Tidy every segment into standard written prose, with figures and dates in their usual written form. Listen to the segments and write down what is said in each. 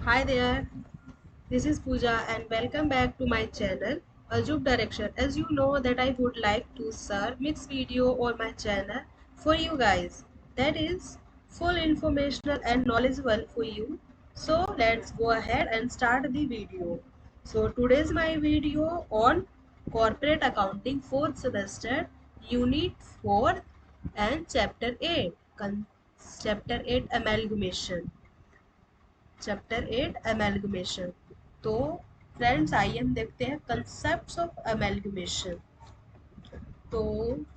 Hi there, this is Pooja and welcome back to my channel Ajub Direction. As you know that I would like to serve mixed video on my channel for you guys. That is full informational and knowledgeable for you. So let's go ahead and start the video. So today's my video on corporate accounting 4th semester unit 4 and chapter 8 chapter 8 amalgamation. Chapter 8 amalgamation. तो friends आइए हम देखते हैं concepts of amalgamation. तो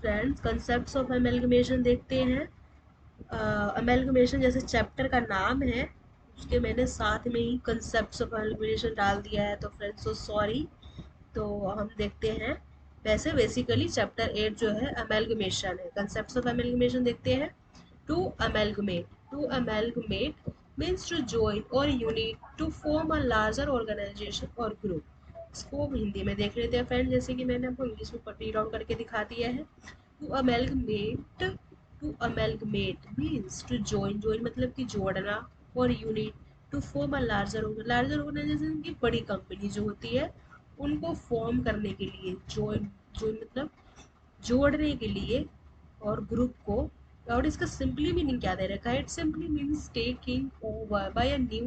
friends concepts of amalgamation देखते हैं। Amalgamation जैसे chapter का नाम है उसके मैंने साथ में ही कंसेप्ट्स ऑफ अमेलगमेशन डाल दिया है, तो फ्रेंड्स सो सॉरी। तो हम देखते हैं। वैसे बेसिकली चैप्टर 8 जो है अमेलगमेशन है। कंसेप्ट्स ऑफ अमेलगमेशन देखते हैं। To amalgamate means to join or unite to form a larger organization or group। इसको हिंदी में देख लेते हैं फ्रेंड, जैसे कि मैंने आपको इंग्लिश में रीड आउट करके दिखा दिया है। To amalgamate means to join मतलब कि जोड़ना, और unite to form a larger organisation की बड़ी कंपनी जो होती है उनको फॉर्म करने के लिए, जॉइन मतलब जोड़ने के लिए, और ग्रुप को। और इसका सिंपली मीनिंग क्या दे रखा है? It simply means taking over by a new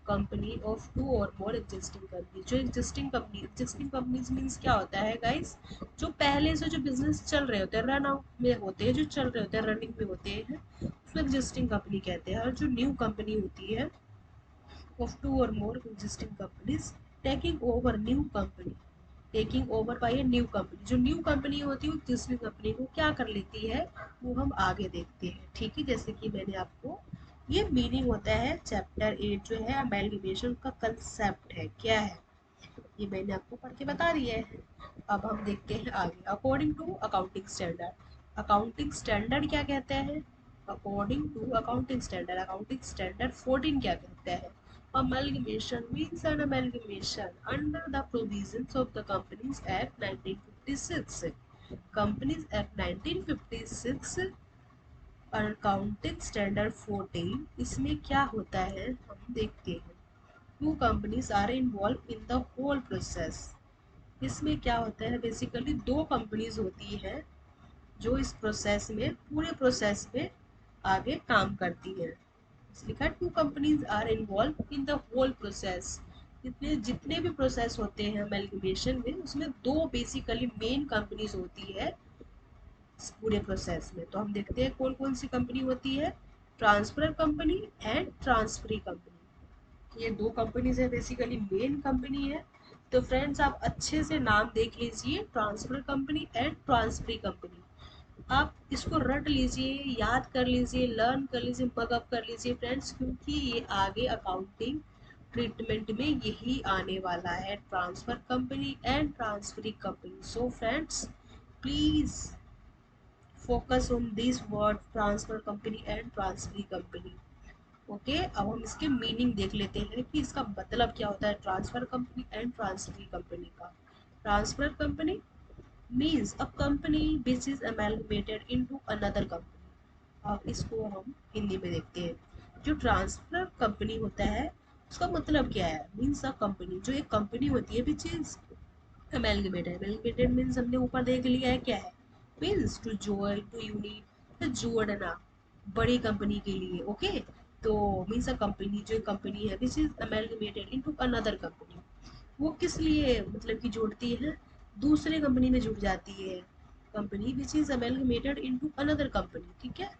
company of two or more existing company. जो एग्जिस्टिंग कंपनीज मीन्स क्या होता है गाइस? जो पहले से जो बिजनेस चल रहे होते हैं, रन आउट में होते हैं, जो चल रहे होते हैं, रनिंग में होते हैं, उसको एग्जिस्टिंग कंपनी कहते हैं। और जो न्यू कंपनी होती है of two or more existing companies taking over new company, taking over bye a new company. जो न्यू कंपनी होती है वो दूसरी कंपनी को क्या कर लेती है वो हम आगे देखते हैं। ठीक है, जैसे कि मैंने आपको ये मीनिंग होता है चैप्टर 8 जो है अमेलगमेशन का कंसेप्ट है क्या है, ये मैंने आपको पढ़ के बता दिया है। अब हम देखते हैं आगे। अकॉर्डिंग टू अकाउंटिंग स्टैंडर्ड क्या कहते हैं? अकॉर्डिंग टू अकाउंटिंग स्टैंडर्ड 14 क्या कहता है? Amalgamation means an amalgamation under the provisions of the Companies Act 1956। Companies Act 1956 accounting standard 14, इसमें क्या होता है हम देखते हैं। Two companies are involve in the whole process. इसमें क्या होता है? बेसिकली दो कंपनीज होती है जो इस प्रोसेस में, पूरे प्रोसेस में आगे काम करती है। लिखा two companies are involve in the whole process. इतने जितने भी प्रोसेस होते हैं अमेलगमेशन में, उसमें दो बेसिकली मेन कंपनीज होती है इस पूरे प्रोसेस में। तो हम देखते हैं कौन कौन सी कंपनी होती है। Transfer company and transferee company, ये दो कंपनीज है, बेसिकली मेन कंपनी है। तो फ्रेंड्स आप अच्छे से नाम देख लीजिए, transfer company and transferee company. आप इसको रट लीजिए, याद कर लीजिए, लर्न कर लीजिए, मगअप कर लीजिए फ्रेंड्स, क्योंकि ये आगे अकाउंटिंग ट्रीटमेंट में यही आने वाला है, transfer company and transferee company. So friends please focus on this word, transfer company and transferee company. Okay, अब हम इसके मीनिंग देख लेते हैं कि इसका मतलब क्या होता है transfer company and transferee company का। Transfer company means a company which is amalgamated into another company. अब इसको हम हिंदी में देखते हैं। जो ट्रांसफर कंपनी होता है उसका मतलब क्या है? मीन्स अ कंपनी, जो एक कंपनी होती है विच इज अमेलगमेटेड मीन्स हमने ऊपर देख लिया है क्या है, means to join, to unite, जोड़ना बड़ी कंपनी के लिए। ओके, तो मीन्स अ कंपनी, जो कंपनी है which is amalgamated into another company, वो किस लिए मतलब कि जोड़ती है? दूसरे कंपनी में जुड़ जाती है। Company which is amalgamated into another company, ठीक है।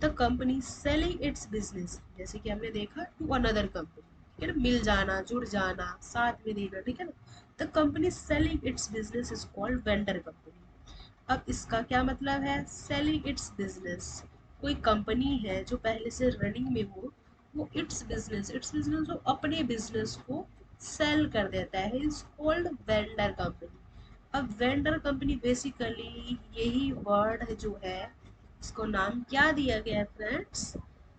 The company selling its business, जैसे कि हमने देखा टू अनदर कंपनी, ठीक है ना, मिल जाना, जुड़ जाना, साथ में देना, ठीक है ना। The company selling its business is called vendor company. अब इसका क्या मतलब है? सेलिंग इट्स बिजनेस, कोई कंपनी है जो पहले से रनिंग में हो, वो इट्स बिजनेस वो अपने बिजनेस को सेल कर देता है, इज कॉल्ड वेंडर कंपनी। अब वेंडर कंपनी बेसिकली यही वर्ड जो है, इसको नाम क्या दिया गया है friends?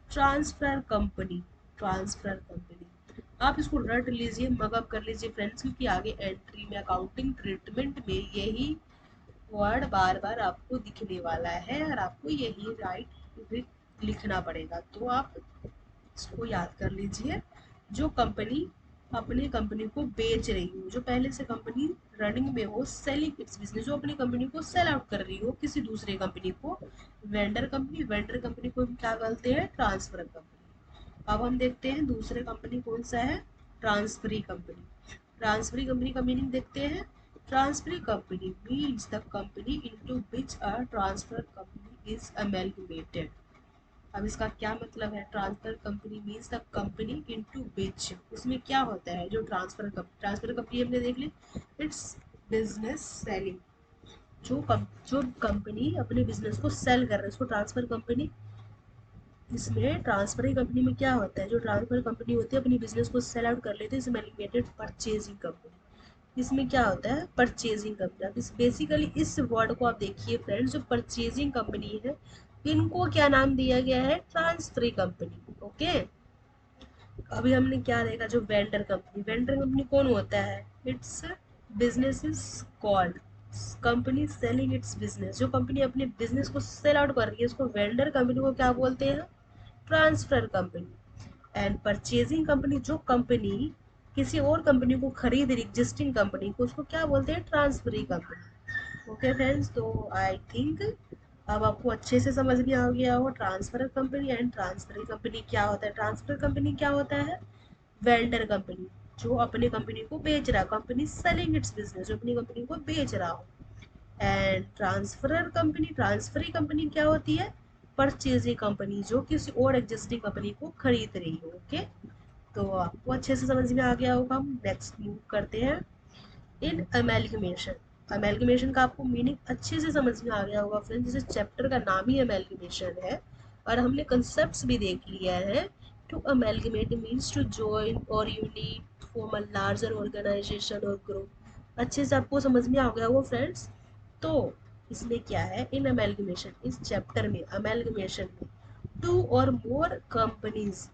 Transfer company. Transfer company आप इसको रट लीजिए, मगअप कर लीजिए फ्रेंड्स, क्योंकि आगे एंट्री में अकाउंटिंग ट्रीटमेंट में यही वर्ड बार बार आपको दिखने वाला है और आपको यही राइट लिखना पड़ेगा। तो आप इसको याद कर लीजिए। जो कंपनी अपनी कंपनी को बेच रही हो, जो पहले से कंपनी रनिंग में हो, सेलिंग इट्स बिजनेस, जो अपनी कंपनी को सेल आउट कर रही हो किसी दूसरे कंपनी को, वेंडर कंपनी, वेंडर कंपनी को हम क्या बोलते हैं, ट्रांसफर कंपनी। अब हम देखते हैं दूसरे कंपनी कौन सा है, ट्रांसफरी कंपनी। ट्रांसफरी कंपनी का मीनिंग देखते हैं। Transferee company means the company into which a transfer company is amalgamated. अब इसका क्या मतलब है, transfer company means the company into which, उसमें क्या होता है, जो ट्रांसफर कंपनी हमने देख ली, इट्स बिजनेस सेलिंग, जो कंपनी अपने बिजनेस को सेल कर रहा है उसको ट्रांसफर कंपनी। इसमें ट्रांसफरिंग कंपनी में क्या होता है, जो ट्रांसफर कंपनी होती है अपनी बिजनेस को सेल आउट कर लेते हैं, इसमें एलिमिनेटेड परचेजिंग कंपनी। इसमें क्या होता है, परचेजिंग कंपनी। अब इस बेसिकली इस वर्ड को आप देखिए फ्रेंड्स, जो परचेजिंग कंपनी है इनको क्या नाम दिया गया है, ट्रांसफरी कंपनी। ओके, अभी हमने क्या देखा, जो वेंडर कंपनी, वेंडर कंपनी कौन होता है, it's business is called company selling its business, जो कंपनी अपने बिजनेस को सेल आउट कर रही है उसको वेंडर कंपनी को क्या बोलते हैं, transfer company. And purchasing company, जो कंपनी किसी और कंपनी को खरीद रही एग्जिस्टिंग कंपनी को, उसको क्या बोलते हैं, ट्रांसफरी कंपनी। ओके फ्रेंड्स, तो आई थिंक अब आपको अच्छे से समझ में आ गया हो transfer company and transferee company क्या होता है। ट्रांसफर कंपनी क्या होता है, वेंडर कंपनी, जो अपनी कंपनी को बेच रहा है, कंपनी सेलिंग इट्स बिजनेस, जो अपनी कंपनी को बेच रहा हो। And transferor company, transferee company क्या होती है, परचेजिंग कंपनी, जो किसी और एग्जिस्टिंग कंपनी को खरीद रही हो। ओके, तो आपको अच्छे से समझ में आ गया होगा। हम नेक्स्ट मूव करते हैं इन अमेलगमेशन। अमेलगमेशन का आपको मीनिंग अच्छे से समझ में आ गया होगा फ्रेंड्स, जैसे चैप्टर का नाम ही अमेलगमेशन है और हमने कंसेप्ट्स भी देख लिया है। To amalgamate means to join or unite form a larger organisation or group. अच्छे से आपको समझ में आ गया होगा फ्रेंड्स। तो इसमें क्या है, इन अमेलगमेशन, इस चैप्टर में अमेलगमेशन में to or more companies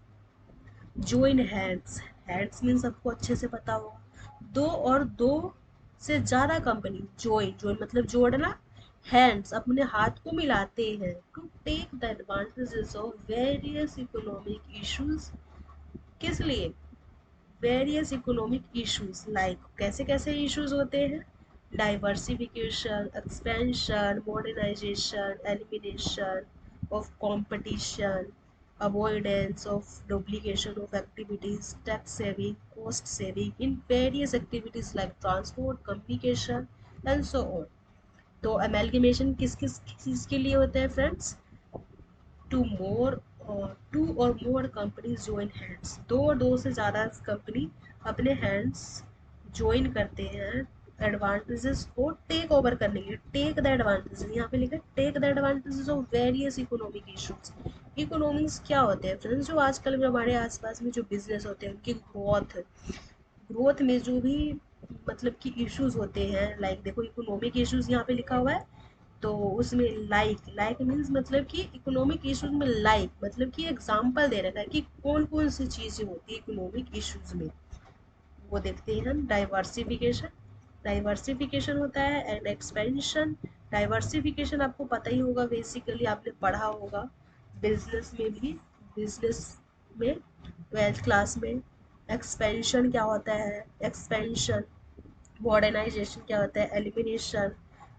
join hands, hands means आपको अच्छे से पता होगा, दो और दो से ज़्यादा कंपनी, जोइन, जोइन मतलब जोड़ना, हैंड्स अपने हाथ को मिलाते हैं, to take the advantages of various economic issues. किस लिए, वेरियस इकोनॉमिक इश्यूज, लाइक कैसे कैसे इश्यूज होते हैं, diversification, expansion, modernisation, elimination of competition, avoidance of duplication of activities, tax saving, cost saving in various activities like transport, communication and so on. तो amalgamation किस किस चीज़ के लिए होता है friends, to or more companies join hands, दो और दो से ज़्यादा कंपनी अपने हैंड्स ज्वाइन करते हैं एडवांटेजेस को टेक ओवर करने के लिए। टेक द एडवांटेजेस, यहाँ पे लिखा है take the advantages of various economic issues. Economics क्या होते हैं फ्रेंड्स, जो आजकल में हमारे आसपास में जो बिजनेस होते हैं उनकी ग्रोथ, ग्रोथ में जो भी मतलब कि इश्यूज होते हैं, लाइक देखो इकोनॉमिक इश्यूज यहाँ पे लिखा हुआ है, तो उसमें लाइक, लाइक मीन्स मतलब कि इकोनॉमिक इश्यूज में लाइक मतलब कि एग्जांपल दे रखा है कि कौन कौन सी चीज़ें होती है इकोनॉमिक इश्यूज में। वो देखते हैं हम, डाइवर्सिफिकेशन, डाइवर्सिफिकेशन होता है एंड एक्सपेंशन। डाइवर्सिफिकेशन आपको पता ही होगा, बेसिकली आपने पढ़ा होगा बिजनेस में भी, बिजनेस में ट्वेल्थ क्लास में। एक्सपेंशन क्या होता है, एक्सपेंशन, मॉडर्नाइजेशन क्या होता है, elimination,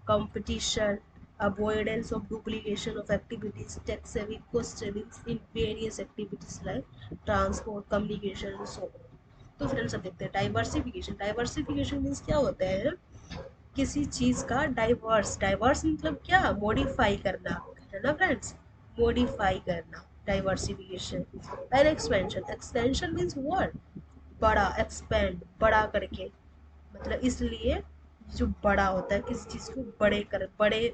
competition, avoidance of duplication of activities, tax saving, cost savings in various activities like transport, communication, so. तो फ्रेंड्स अब देखते हैं डाइवर्सिफिकेशन। डाइवर्सिफिकेशन मीन्स क्या होता है, किसी चीज का डाइवर्स, डाइवर्स मतलब क्या, मॉडिफाई करना है ना फ्रेंड्स, मॉडिफाई करना, diversification. And expansion, expansion means what, बड़ा, एक्सपेंड, बड़ा करके, मतलब इसलिए जो बड़ा होता है किसी चीज़ को बड़े कर, बड़े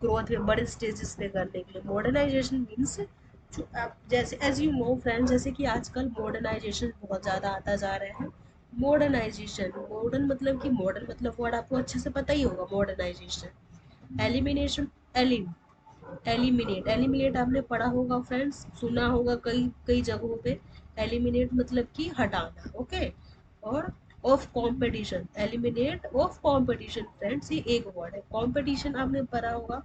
ग्रोथ में, बड़े स्टेजेस पे करने के लिए। मॉडर्नाइजेशन मीन्स जो आप जैसे एज यू नो फ्रेंड, जैसे कि आजकल मॉडर्नाइजेशन बहुत ज़्यादा आता जा रहा है। मॉडर्नाइजेशन, मॉडर्न मतलब कि मॉडर्न मतलब वर्ड आपको अच्छे से पता ही होगा, मॉडर्नाइजेशन। एलिमिनेशन, एलिम, एलिमिनेट, एलिमिनेट आपने पढ़ा होगा फ्रेंड्स, सुना होगा कई कई जगहों पे। एलिमिनेट मतलब कि हटाना। ओके, और of competition, eliminate of competition friends, ये एक वर्ड है। कंपटीशन आपने पढ़ा होगा,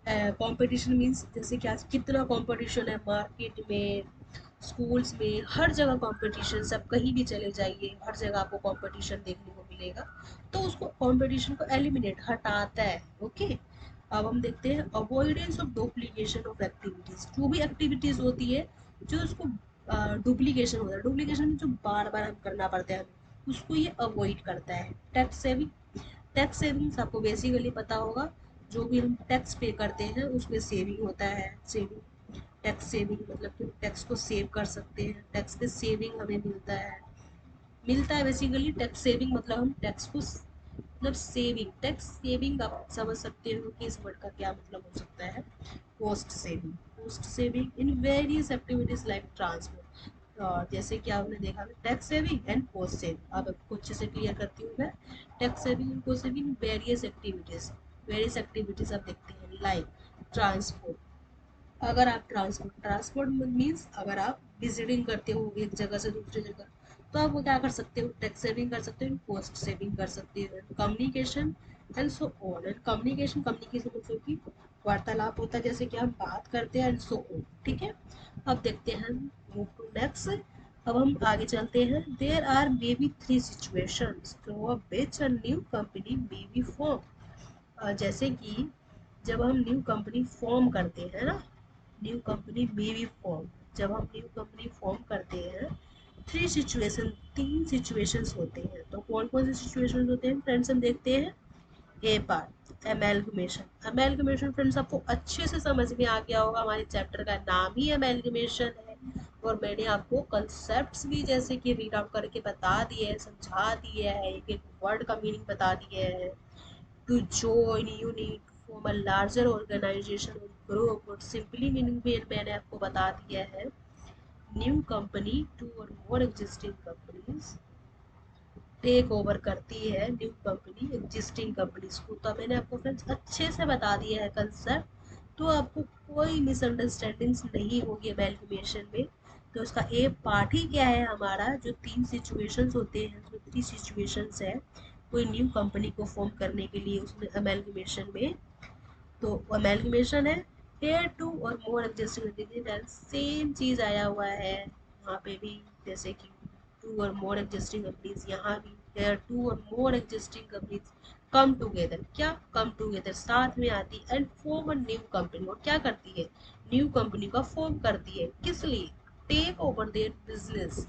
कंपटीशन मींस जैसे कि आज कितना कंपटीशन है मार्केट में, स्कूल्स में हर जगह कंपटीशन, सब कहीं भी चले जाइए हर जगह आपको कंपटीशन देखने को मिलेगा। तो उसको कंपटीशन को एलिमिनेट हटाता है। ओके, अब हम देखते हैं avoidance of duplication of activities. जो भी एक्टिविटीज होती है जो उसको डुप्लीकेशन होता है, डुप्लीकेशन में जो बार बार हम करना पड़ता है हमें, उसको ये अवॉइड करता है। टैक्स सेविंग, टैक्स सेविंग्स आपको बेसिकली पता होगा, जो भी हम टैक्स पे करते हैं उसमें सेविंग होता है। सेविंग, टैक्स सेविंग मतलब कि टैक्स को सेव कर सकते हैं, टैक्स पे सेविंग हमें मिलता है बेसिकली। टैक्स सेविंग मतलब हम टैक्स को मतलब सेविंग, टैक्स सेविंग आप समझ सकते हो कि इस वर्ड का क्या मतलब हो सकता है। Cost saving, cost saving in various activities like transport. और जैसे कि आपने देखा tax saving and cost saving, अब आपको अच्छे से क्लियर करती हूँ मैं। Tax saving and cost saving various activities, various activities आप देखते हैं लाइक ट्रांसपोर्ट। अगर आप ट्रांसपोर्ट, ट्रांसपोर्ट मीन्स अगर आप विजिटिंग करते हो एक जगह से दूसरी जगह, तो आप वो क्या कर सकते हो, टैक्स सेविंग कर सकते हो, कॉस्ट सेविंग कर सकते हो। Communication and so on, and communication, communication मतलब कि वार्तालाप होता है, जैसे कि हम बात करते हैं एंड सो ऑन। ठीक है, अब देखते हैं मूव टू नेक्स्ट। अब हम आगे चलते हैं। There are may be three situations through which a new company may be form. जैसे कि जब हम न्यू कंपनी फॉर्म करते हैं ना, new company may be form, जब हम न्यू कंपनी फॉर्म करते हैं, थ्री सिचुएशन, तीन सिचुएशंस होते हैं। तो कौन कौन से सिचुएशंस होते हैं फ्रेंड्स, हम देखते हैं। ए पार्ट एमेलगमेशन, एमेलगमेशन फ्रेंड्स आपको अच्छे से समझ में आ गया होगा, हमारे चैप्टर का नाम ही एमेलगमेशन है। और मैंने आपको कंसेप्ट्स भी जैसे कि रीड आउट करके बता दिए हैं, समझा दिए है, एक एक वर्ड का मीनिंग बता दिए है। To join unit form a larger organization or group, और सिंपली मीनिंग भी मैंने आपको बता दिया है। New company to or more existing companies take over करती है न्यू कंपनी एग्जिस्टिंग कंपनीज को। तो मैंने आपको फ्रेंड्स अच्छे से बता दिया है कंसेप्ट, तो आपको कोई मिसअंडरस्टैंडिंग्स नहीं होगी एमेलगमेशन में। तो इसका ए पार्ट ही क्या है हमारा, जो तीन सिचुएशंस होते हैं, जो थ्री सिचुएशंस है कोई न्यू कंपनी को फॉर्म करने के लिए उसमें एमेलगमेशन में। तो अमेलगमेशन है hair to or more existing, same चीज आया हुआ है यहाँ पे भी, जैसे कि to or more existing companies, यहाँ भी hair to or more existing companies come together, क्या कम टूगेदर साथ में आती है and form a new company, और क्या करती है, न्यू कंपनी का फॉर्म करती है, किस लिए, टेक ओवर देयर बिजनेस,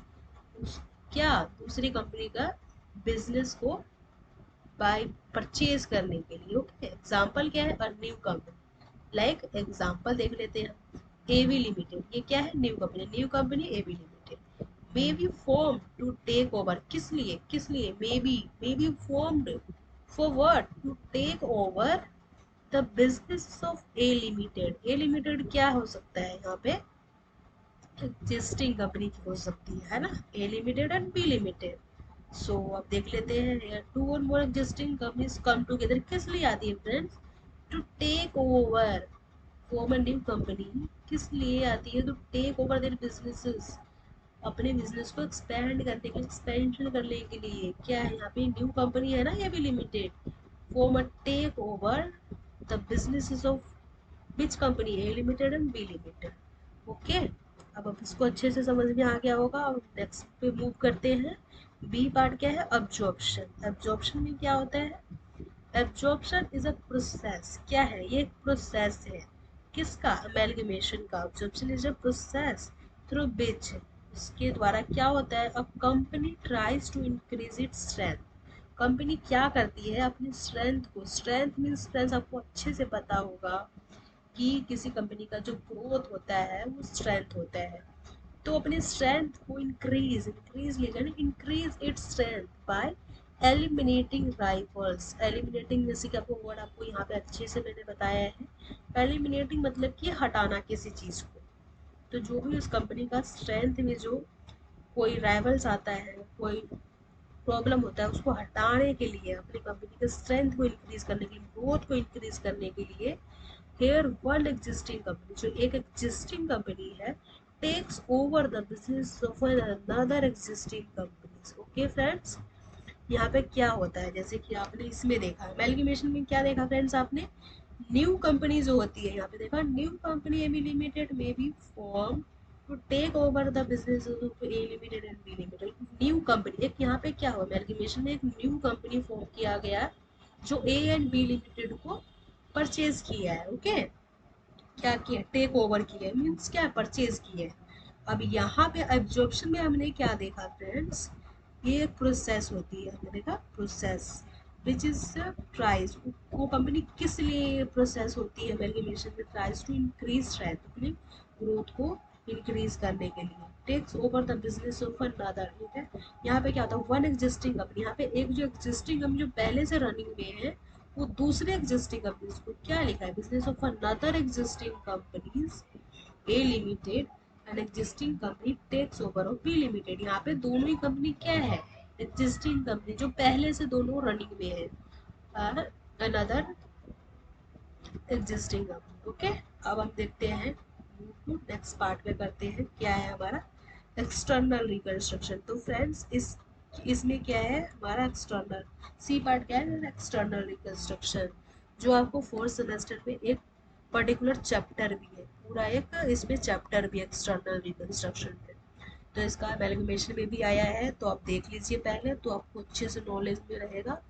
क्या दूसरी कंपनी का बिजनेस को बाय परचेज करने के लिए। ओके, एग्जांपल क्या है, a new company, like example देख लेते हैं हम। एवी लिमिटेड, ये क्या है, new company AV limited may be form to take over, किस लिए may be formed for what, to take over the business of A limited. A limited क्या हो सकता है यहाँ पे, एग्जिस्टिंग कंपनी की हो सकती है ना, A limited and B limited. So अब देख लेते हैं, two or more existing companies come together किस लिए आती है friends, to take over, form a new company किस लिए आती है, to take over their businesses, अपने बिजनेस को एक्सपेंड करने के लिए, एक्सपेंशन करने के लिए। क्या है यहाँ पे, न्यू कंपनी है ना ये भी limited, form a take over the businesses of which company, A limited and B limited. Okay, अब आप इसको अच्छे से समझ में आ गया होगा। अब नेक्स्ट पे मूव करते हैं। बी पार्ट क्या है, अब्जॉर्प्शन। अब्जॉर्प्शन में क्या होता है, एब्जॉर्प्शन इज अ प्रोसेस, क्या है ये, एक प्रोसेस है, किसका, अमेलगमेशन का। Absorption is a process through which, इसके द्वारा क्या होता है, a company tries to increase its strength, company क्या करती है अपनी स्ट्रेंथ को, स्ट्रेंथ मीन्स स्ट्रेंथ आपको अच्छे से पता होगा कि किसी कंपनी का जो ग्रोथ होता है वो स्ट्रेंथ होता है। तो अपने स्ट्रेंथ को इंक्रीज, इंक्रीज लेगा ना, increase its strength by eliminating rivals. Eliminating जैसे कि आपको वर्ड आपको यहाँ पे अच्छे से मैंने बताया है। एलिमिनेटिंग मतलब कि हटाना किसी चीज को। तो जो भी उस कंपनी का स्ट्रेंथ में जो कोई राइवल्स आता है, कोई प्रॉब्लम होता है, उसको हटाने के लिए, अपनी कंपनी के स्ट्रेंथ को इंक्रीज करने के लिए, ग्रोथ को इंक्रीज करने के लिए, हेयर वन एग्जिस्टिंग कंपनी, जो एक एग्जिस्टिंग कंपनी है, takes over the business of another existing companies. Okay friends, यहाँ पे क्या होता है, जैसे कि आपने इसमें देखा एमैल्गमेशन में क्या देखा फ्रेंड्स, आपने न्यू कंपनी जो होती है, यहाँ पे देखा new company AB limited may be form to take over the businesses of A limited and B limited, new company, एक यहाँ पे क्या हुआ अमेलगमेशन में, एक न्यू कंपनी फॉर्म किया गया जो ए एंड बी लिमिटेड को परचेज किया है। ओके, क्या किया, टेक ओवर किया है, मीन्स क्या, परचेज किया है। अब यहाँ पे एब्जॉर्प्शन में हमने क्या देखा फ्रेंड्स, ये एक प्रोसेस होती है, हमने देखा प्रोसेस विच इज ट्राइज, वो कंपनी किस लिए प्रोसेस होती है एमेलगमेशन में, ट्राइज टू इंक्रीज स्ट्रेंथ, अपनी ग्रोथ को इंक्रीज करने के लिए, takes over the business of another. ठीक है, यहाँ पे क्या होता है, वन एग्जिस्टिंग कंपनी, यहाँ पे एक जो एग्जिस्टिंग कंपनी जो पहले से रनिंग में है वो दूसरे एग्जिस्टिंग कंपनीज को, क्या लिखा है, business of another existing companies A limited and existing company takes over of B limited. यहाँ पे दोनों ही कंपनी क्या है, एग्जिस्टिंग कंपनी जो पहले से दोनों रनिंग में है, अनदर एग्जिस्टिंग कंपनी। ओके, अब हम देखते हैं नेक्स्ट पार्ट में, करते हैं क्या है हमारा एक्सटर्नल रिकंस्ट्रक्शन। तो फ्रेंड्स इसमें क्या है हमारा एक्सटर्नल, सी पार्ट क्या है, एक्सटर्नल रिकंस्ट्रक्शन, जो आपको फोर्थ सेमेस्टर में एक पर्टिकुलर चैप्टर भी है, पूरा एक इसमें चैप्टर भी एक्सटर्नल रिकंस्ट्रक्शन में, तो इसका एमेलगमेशन में भी आया है, तो आप देख लीजिए पहले, तो आपको अच्छे से नॉलेज में रहेगा।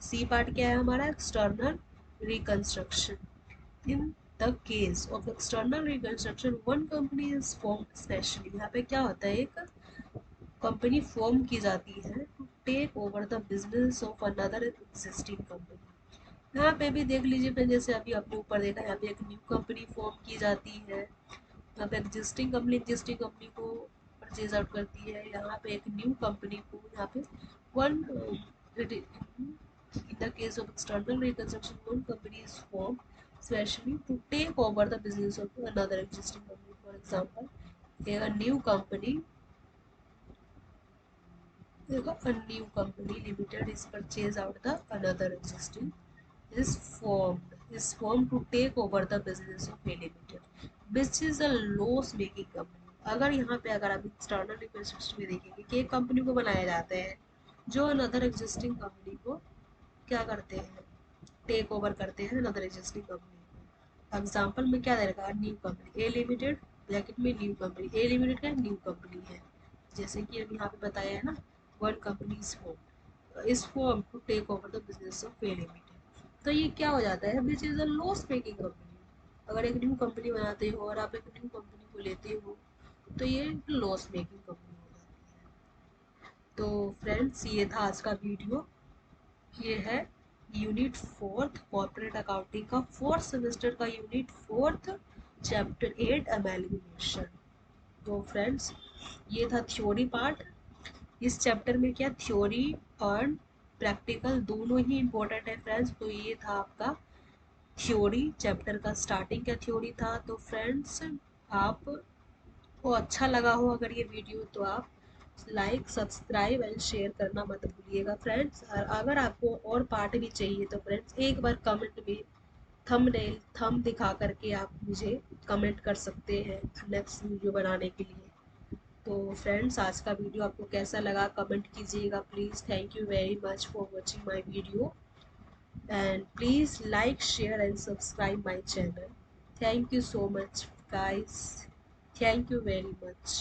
सी पार्ट क्या है हमारा, external reconstruction. In the case of external reconstruction one company is form specially, यहाँ पे क्या होता है, एक कंपनी फॉर्म की जाती है to take over the business of another existing company. यहाँ पे भी देख लीजिए फ्रेंड, जैसे अभी आपने ऊपर देखा, यहाँ पे एक न्यू कंपनी फॉर्म की जाती है, यहाँ पे एग्जिस्टिंग कंपनी को परचेज आउट करती है, यहाँ पे एक न्यू कंपनी को, यहाँ पे one in the case of external reconstruction one company is formed especially to take over the business of another existing company. For example, a new company, a new company limited is purchased out the another existing is formed to take over the business of A limited which is a loss making company। अगर यहाँ पे अगर आप external reconstruction में देखेंगे कि एक company को बनाया जाता है जो अनदर एग्जिस्टिंग कंपनी को क्या करते हैं, टेक ओवर करते हैं अनदर एग्जिस्टिंग कंपनी को। एग्जांपल में क्या दे रखा है, new company A limited, bracket में न्यू कंपनी, ए लिमिटेड का न्यू कंपनी है, जैसे कि अभी यहाँ पे बताया है ना, one company is form to take over the business of A limited. तो ये क्या हो जाता है, which is a loss making company. अगर एक न्यू कंपनी बनाते हो और आप एक न्यू कंपनी को लेते हो तो ये लॉस मेकिंग कंपनी हो जाती है। तो फ्रेंड्स ये था आज का वीडियो, ये है यूनिट फोर्थ कॉर्पोरेट अकाउंटिंग का फोर्थ सेमेस्टर का यूनिट फोर्थ चैप्टर 8 अमेलगमेशन। तो फ्रेंड्स ये था थ्योरी पार्ट, इस चैप्टर में क्या थ्योरी और प्रैक्टिकल दोनों ही इम्पोर्टेंट है फ्रेंड्स। तो ये था आपका थ्योरी चैप्टर का स्टार्टिंग का थ्योरी था। तो फ्रेंड्स आपको अच्छा लगा हो अगर ये वीडियो, तो आप लाइक सब्सक्राइब एंड शेयर करना मत भूलिएगा फ्रेंड्स। और अगर आपको और पार्ट भी चाहिए तो फ्रेंड्स एक बार कमेंट में थंबनेल थंब दिखा करके आप मुझे कमेंट कर सकते हैं नेक्स्ट वीडियो बनाने के लिए। तो फ्रेंड्स आज का वीडियो आपको कैसा लगा कमेंट कीजिएगा please. Thank you very much for watching my video and please like share and subscribe my channel. Thank you so much guys, thank you very much।